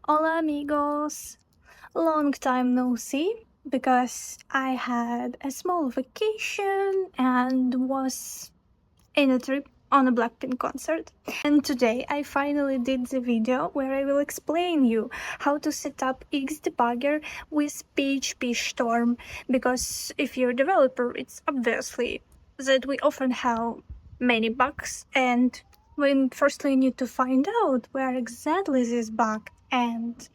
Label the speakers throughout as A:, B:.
A: Hola amigos! Long time no see because I had a small vacation and was in a trip on a Blackpink concert. And today I finally did the video where I will explain you how to set up Xdebugger with PHPStorm, because if you're a developer, it's obviously that we often have many bugs, and we firstly need to find out where exactly this bug, and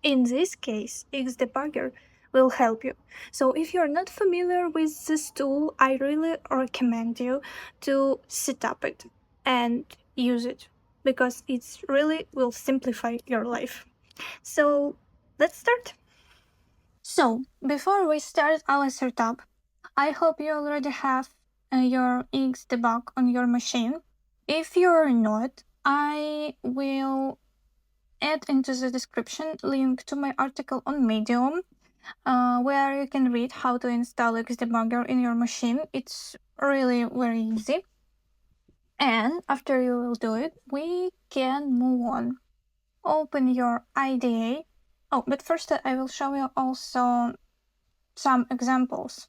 A: in this case, Xdebugger will help you. So if you're not familiar with this tool, I really recommend you to set up it and use it, because it really will simplify your life. So let's start. So before we start our setup, I hope you already have your Xdebug on your machine. If you're not, I will add into the description link to my article on Medium, where you can read how to install Xdebugger in your machine. It's really very easy. And after you will do it, we can move on. Open your IDE. Oh, but first I will show you also some examples.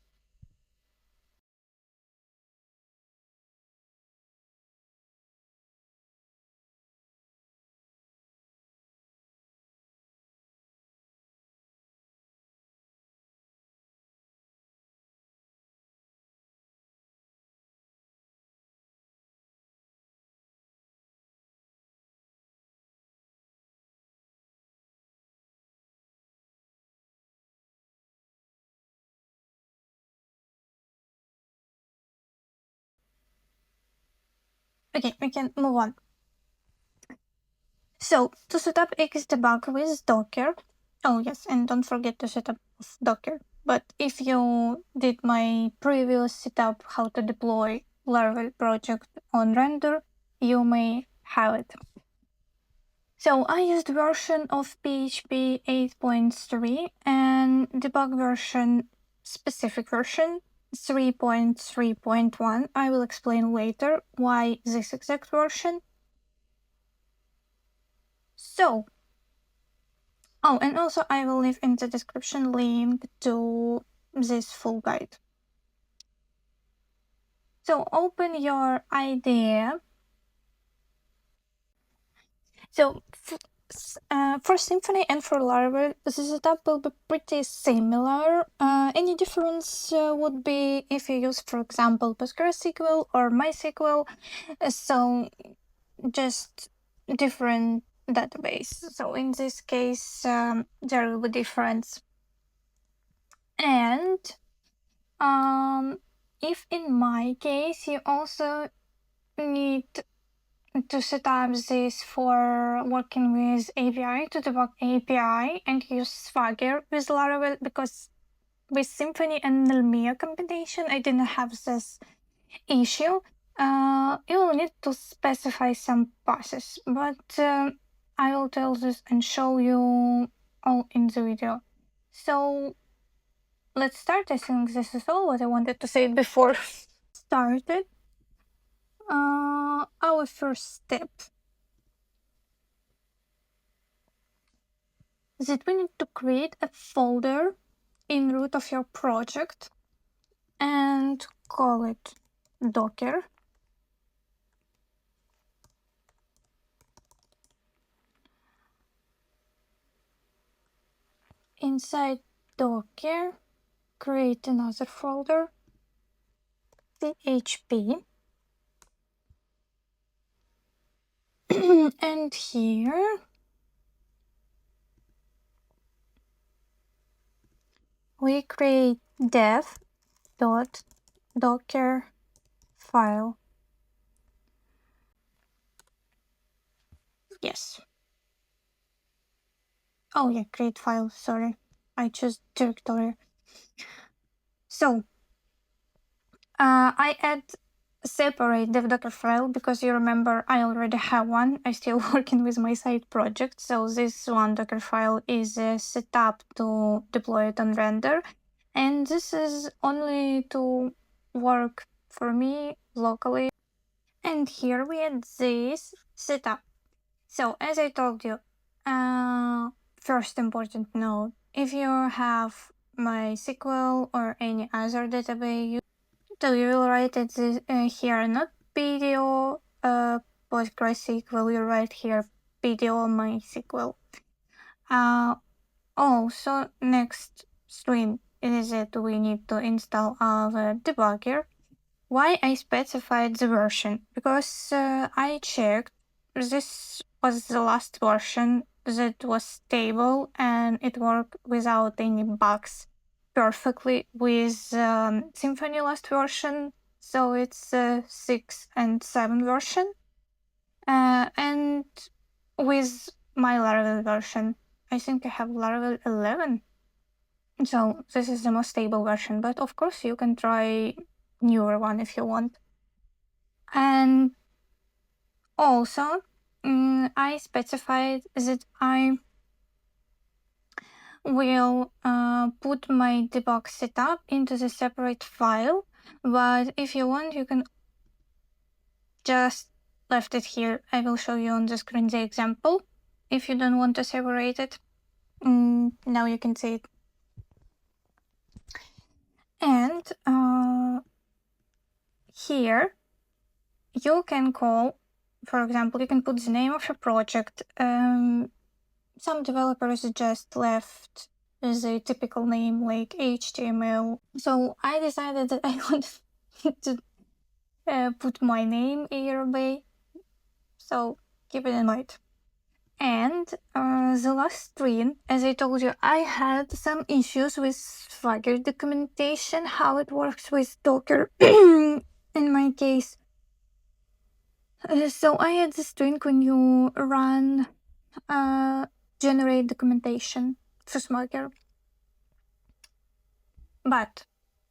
A: Okay, we can move on. So to set up Xdebug with Docker, oh yes, and don't forget to set up Docker. But if you did my previous setup, how to deploy Laravel project on Render, you may have it. So I used version of PHP 8.3 and debug version, specific version 3.3.1. I will explain later why this exact version. So, oh, and also I will leave in the description link to this full guide. So open your IDE. So for Symfony and for Laravel, the setup will be pretty similar. Any difference would be if you use, for example, PostgreSQL or MySQL. So just different database. So in this case, there will be difference. And if in my case you also need to set up this for working with API, to debug API and use Swagger with Laravel, because with Symfony and Nelmia combination I didn't have this issue. You will need to specify some passes, but I will tell this and show you all in the video. So let's start. I think this is all what I wanted to say before started. Our first step is that we need to create a folder in root of your project and call it Docker. Inside Docker, create another folder, PHP. And here we create dev.docker file. Yes. Oh yeah, create file, sorry. I chose directory. So I add separate dev docker file because you remember I already have one. I'm still working with my side project, so this one docker file is set up to deploy it on Render, and this is only to work for me locally. And here we add this setup. So as I told you, Uh, First important note, if you have MySQL or any other database, so you will write it here, not PDO PostgreSQL, you write here PDO MySQL. Also, next screen is that we need to install our debugger. Why I specified the version? Because I checked this was the last version that was stable and it worked without any bugs perfectly with Symfony last version. So it's 6 and 7 version. And with my Laravel version, I think I have Laravel 11. So this is the most stable version, but of course you can try newer one if you want. And also, I specified that I will put my debug setup into the separate file, but if you want, you can just left it here. I will show you on the screen the example if you don't want to separate it. Now you can see it. And here you can call, for example, you can put the name of your project. Some developers just left the typical name like HTML. So I decided that I want to put my name ARB. So keep it in mind. And the last screen, as I told you, I had some issues with Swagger documentation, how it works with Docker in my case. So I had this screen when you run generate documentation for Swagger. But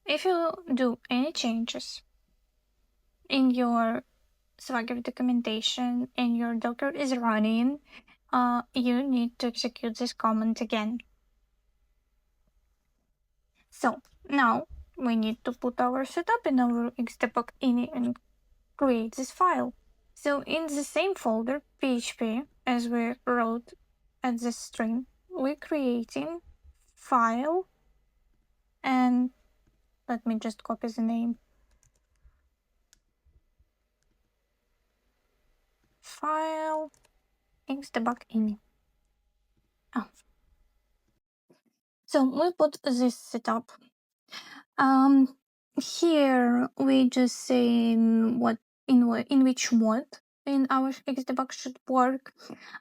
A: if you do any changes in your Swagger documentation and your Docker is running, you need to execute this command again. So now we need to put our setup in our Xdebug ini and create this file. So in the same folder, PHP, as we wrote at the string, we're creating file, and let me just copy the name. File Xdebug ini. So we put this setup. Here we just say in which mode in our Xdebug should work.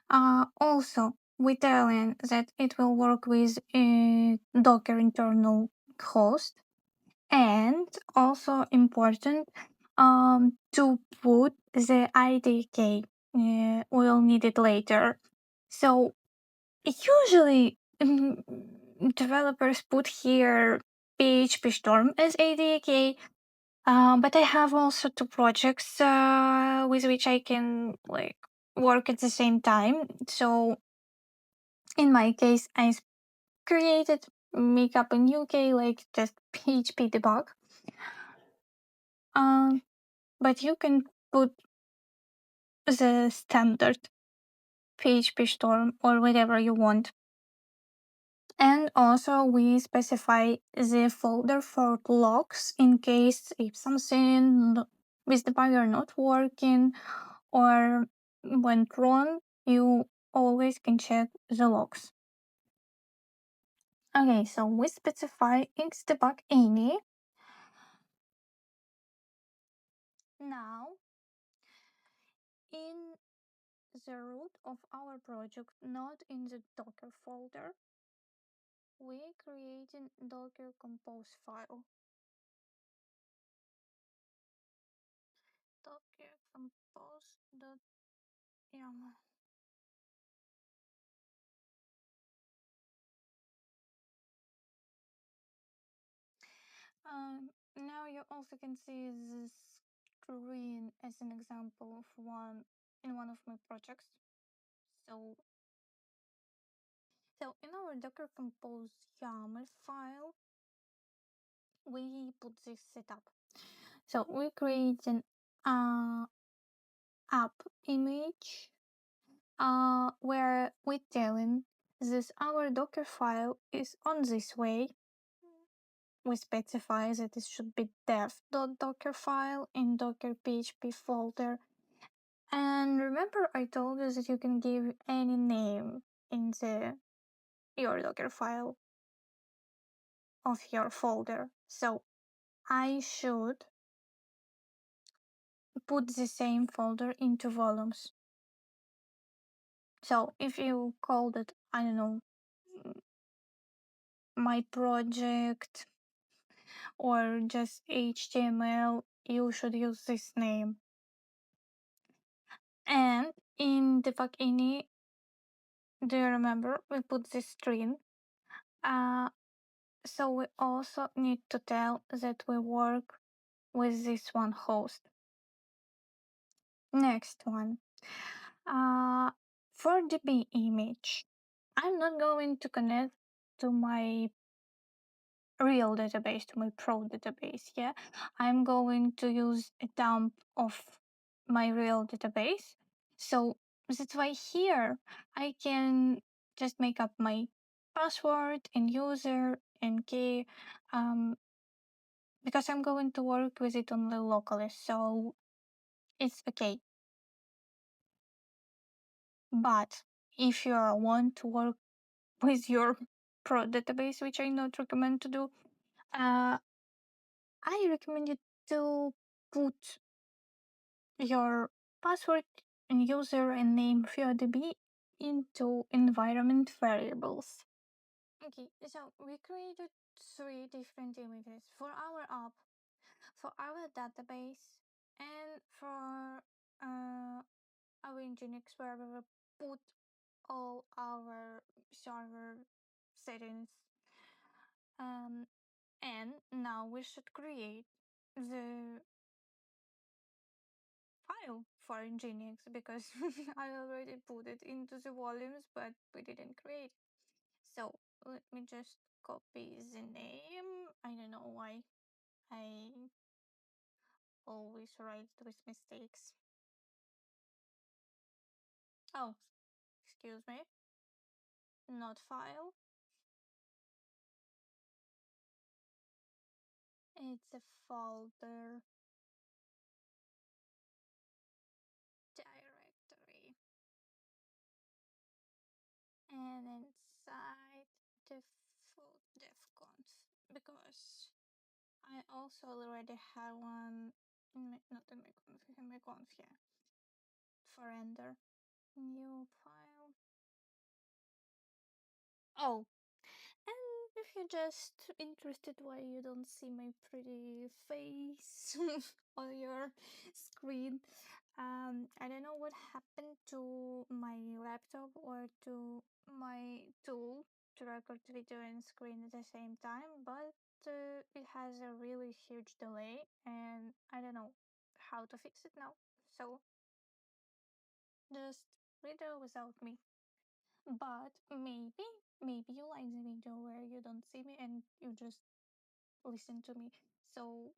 A: Also we tell in that it will work with a Docker internal host, and also important to put the IDK. We'll need it later. So usually developers put here PHPStorm as ADK, but I have also two projects with which I can like work at the same time. So in my case, I created make up a new K like just PHP debug. But you can put the standard PHPStorm or whatever you want. And also we specify the folder for logs in case if something with the debugger not working or went wrong, you always can check the logs. Okay, so we specify Xdebug any. Now, in the root of our project, not in the Docker folder, we creating Docker compose file. Docker compose.yaml. Now you also can see this screen as an example of one of my projects. So in our Docker compose YAML file, we put this setup. So we create an app image where we telling this our Docker file is on this way. We specify that it should be dev.docker file in docker php folder. And remember I told you that you can give any name in your Docker file of your folder. So I should put the same folder into volumes. So if you called it, I don't know, my project or just HTML, you should use this name. And in Debugging, do you remember we put this string? So we also need to tell that we work with this one host. Next one. For DB image, I'm not going to connect to my real database, to my pro database. Yeah, I'm going to use a dump of my real database. So that's why here I can just make up my password and user and key, because I'm going to work with it only locally, so it's okay. But if you want to work with your pro database, which I not recommend to do, I recommend you to put your password and user and name of your DB into environment variables. Okay, so we created 3 different images for our app, for our database, and for our Nginx, where we will put all our server settings. And now we should create the file for Nginx, because I already put it into the volumes, but we didn't create. So let me just copy the name. I don't know why I always write with mistakes. Oh, excuse me. Not file. It's a folder directory. And inside default devconf, because I also already have one in my, not in my conf, in my conf, yeah, for render. New file. Oh, and if you're just interested why you don't see my pretty face on your screen, I don't know what happened to my laptop or to my tool to record video and screen at the same time, but it has a really huge delay and I don't know how to fix it now. So just video without me. But maybe you like the video where you don't see me and you just listen to me. So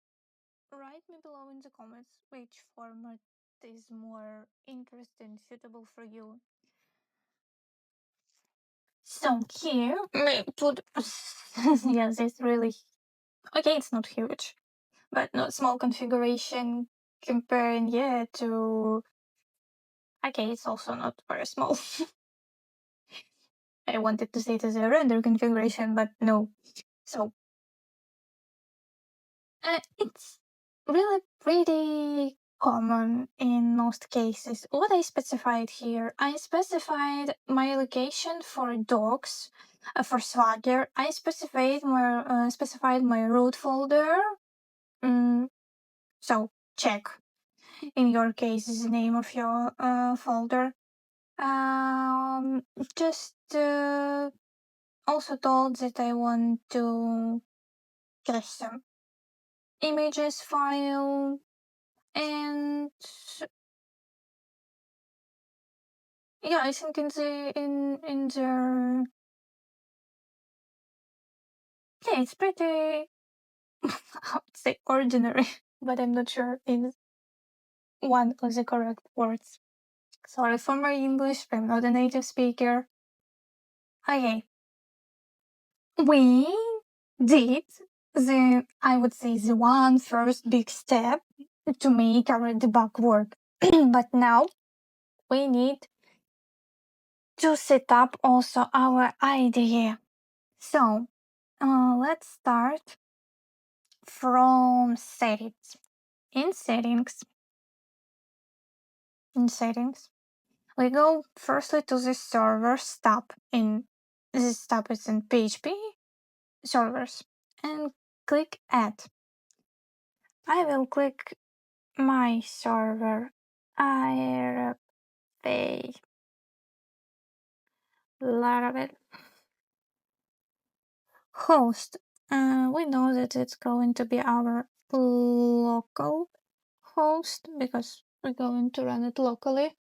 A: write me below in the comments which format is more interesting, suitable for you. So here we put yeah, this really okay, it's not huge, but not small configuration comparing to okay, it's also not very small. I wanted to say it as a render configuration, but no. So it's really pretty common in most cases. What I specified here, I specified my location for docs, for Swagger. I specified my root folder. So check in your case the name of your folder. Just also told that I want to cache some images file, and yeah, I think in the yeah, it's pretty I would say ordinary, but I'm not sure in one of the correct words. Sorry for my English, I'm not a native speaker. Okay. We did I would say, the one first big step to make our debug work. But now we need to set up also our IDE. So let's start from settings. In settings, we go firstly to the servers tab. In this tab is in PHP servers, and click add. I will click my server IRP Laravel host. We know that it's going to be our local host because we're going to run it locally.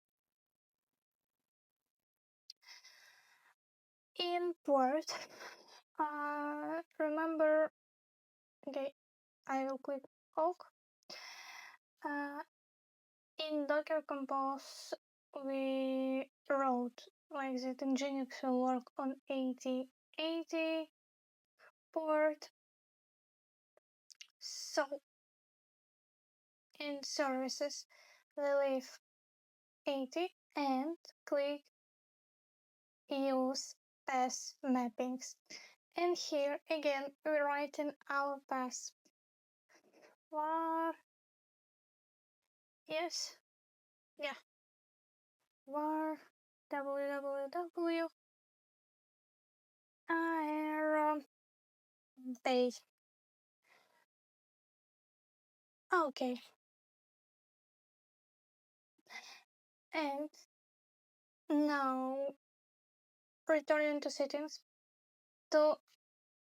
A: Import. Remember, okay, I will click OK. In Docker Compose, we wrote like that Nginx will work on 8080 port. So in services, we leave 80 and click use path mappings. And here again we write in our path var var www page. Okay. And now returning to settings to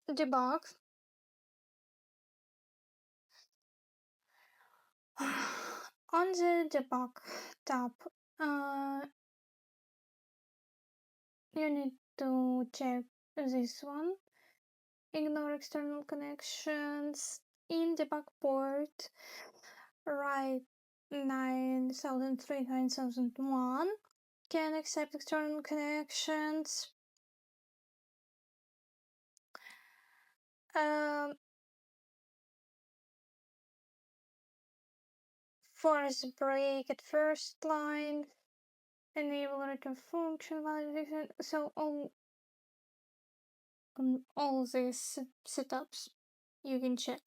A: debug. On the debug tab, you need to check this one. Ignore external connections. In debug port, write 9003, 9001. Can accept external connections. Force break at first line. Enable return function validation. So all these setups you can check.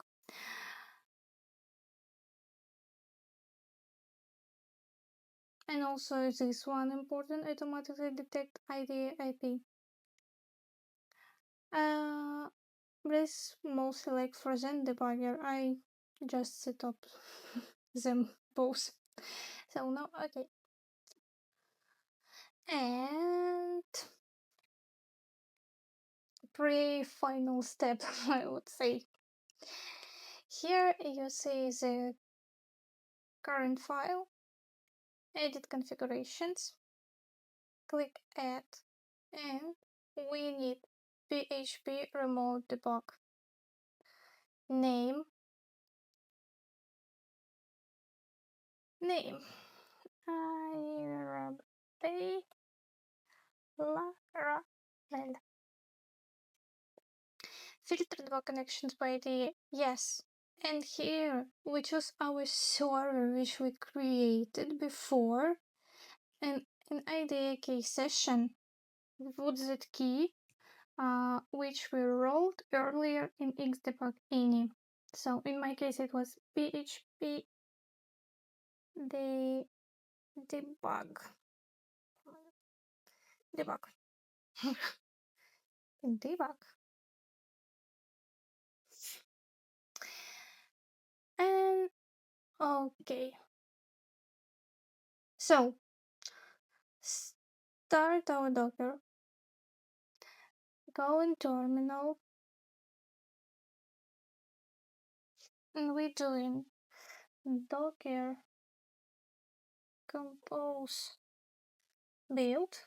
A: And also this one important, automatically detect ID IP. This mostly like for Zen debugger, I just set up them both. So now, okay. And pre-final step, I would say. Here you see the current file, edit configurations, click add, and we need PHP remote debug. Name. IRB Laravel. Filter debug connections by ID. Yes. And here we choose our server which we created before, and in IDE key session we put that key which we wrote earlier in Xdebug ini. So in my case it was PHP debug. Debug. And okay. So start our Docker. Go in terminal. And we're doing Docker compose build.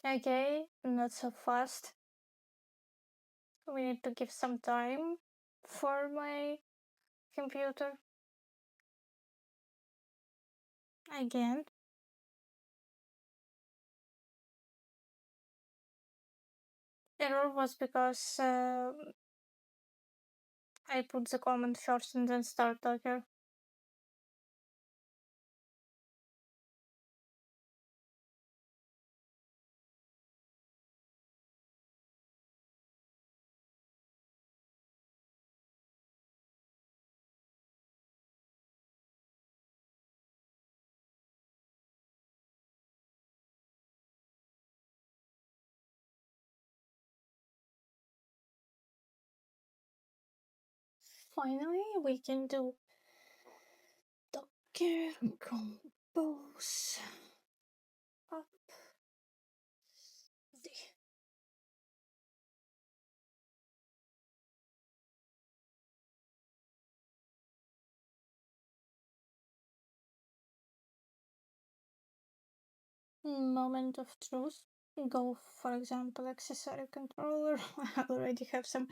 A: Okay, not so fast. We need to give some time for my computer. Again. Error was because I put the comment first and then start Docker. Finally, we can do Docker compose up the moment of truth. Go, for example, accessory controller. I already have some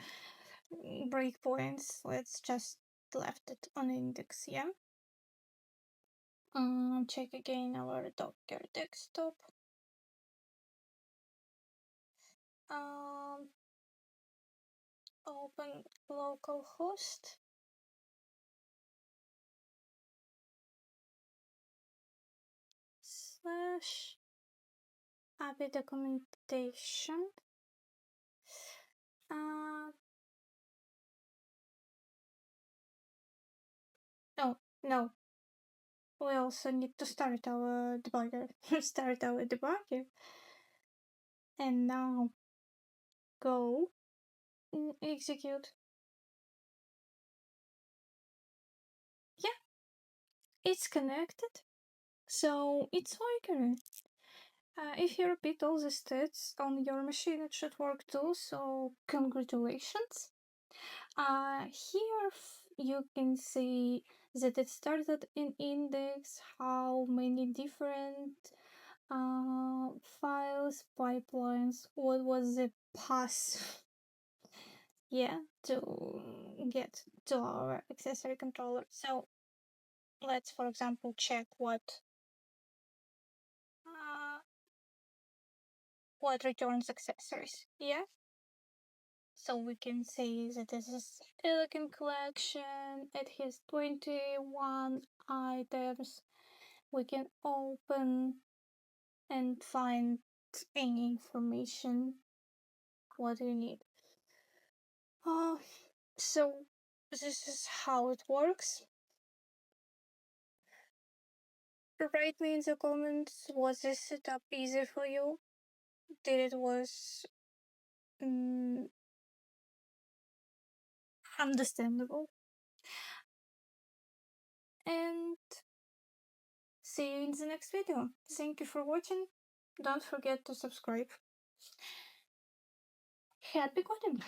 A: breakpoints. Let's just left it on index, yeah? Check again our Docker desktop. Um, Open localhost. Slash API documentation. Oh, no. We also need to start our debugger. Start our debugger. And now go execute. Yeah, it's connected. So it's working. If you repeat all the stats on your machine, it should work too. So congratulations. Here you can see that it started in index, how many different files, pipelines, what was the path, yeah, to get to our accessory controller. So let's, for example, check what returns accessories, yeah? So we can say that this is elegant collection. It has 21 items. We can open and find any information what we need. So this is how it works. Write me in the comments, was this setup easy for you? Did it was understandable? And see you in the next video. Thank you for watching. Don't forget to subscribe. Happy coding!